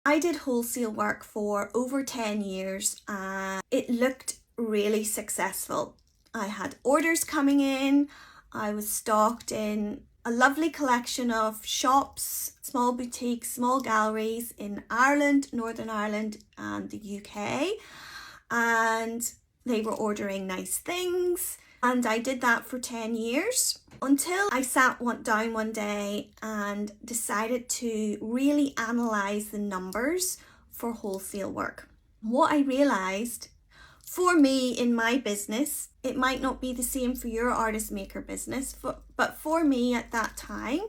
I did wholesale work for over 10 years and it looked really successful. I had orders coming in, I was stocked in a lovely collection of shops, small boutiques, small galleries in Ireland, Northern Ireland and the UK, and they were ordering nice things. And I did that for 10 years until I sat down one day and decided to really analyse the numbers for wholesale work. What I realised, for me in my business, it might not be the same for your artist maker business, but for me at that time,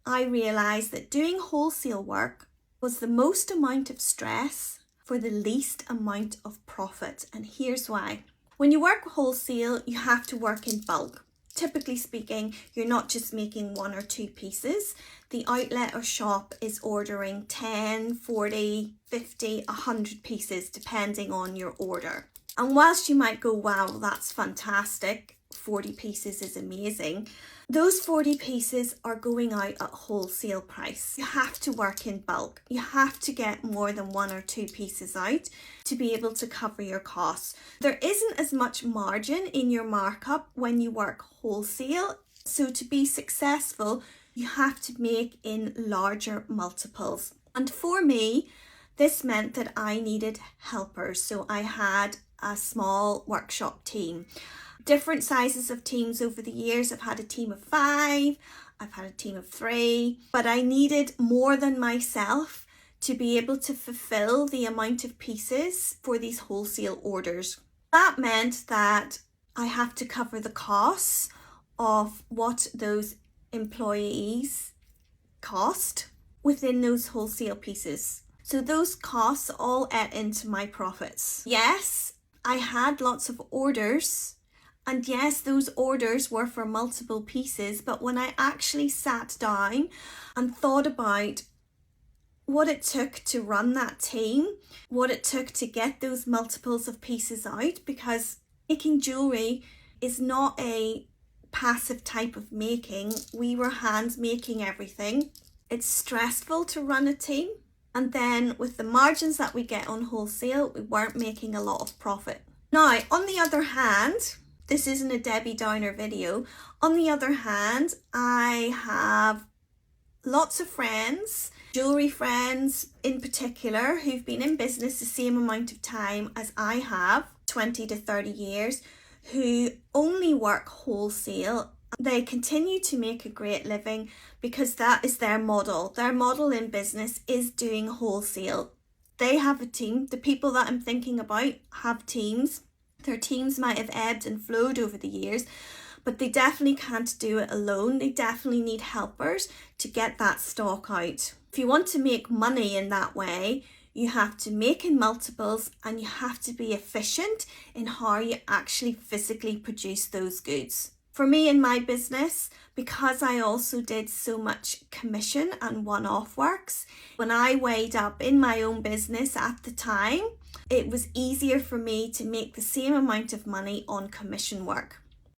I realised that doing wholesale work was the most amount of stress for the least amount of profit. And here's why. When you work wholesale, you have to work in bulk. Typically speaking, you're not just making 1 or 2 pieces. The outlet or shop is ordering 10, 40, 50, 100 pieces, depending on your order. And whilst you might go, wow, that's fantastic, 40 pieces is amazing, those 40 pieces are going out at wholesale price. You have to work in bulk. You have to get more than 1 or 2 pieces out to be able to cover your costs. There isn't as much margin in your markup when you work wholesale. So to be successful, you have to make in larger multiples. And for me, this meant that I needed helpers. So I had a small workshop team. Different sizes of teams over the years. I've had a team of 5, I've had a team of 3, but I needed more than myself to be able to fulfill the amount of pieces for these wholesale orders. That meant that I have to cover the costs of what those employees cost within those wholesale pieces. So those costs all ate into my profits. Yes, I had lots of orders. And yes, those orders were for multiple pieces, but when I actually sat down and thought about what it took to run that team, what it took to get those multiples of pieces out, because making jewellery is not a passive type of making. We were hand making everything. It's stressful to run a team. And then with the margins that we get on wholesale, we weren't making a lot of profit. Now, on the other hand, this isn't a Debbie Downer video. On the other hand, I have lots of friends, jewellery friends in particular, who've been in business the same amount of time as I have, 20 to 30 years, who only work wholesale. They continue to make a great living because that is their model. Their model in business is doing wholesale. They have a team. The people that I'm thinking about have teams. Their teams might have ebbed and flowed over the years, but they definitely can't do it alone. They definitely need helpers to get that stock out. If you want to make money in that way, you have to make in multiples and you have to be efficient in how you actually physically produce those goods. For me in my business, because I also did so much commission and one-off works, when I weighed up in my own business at the time, it was easier for me to make the same amount of money on commission work.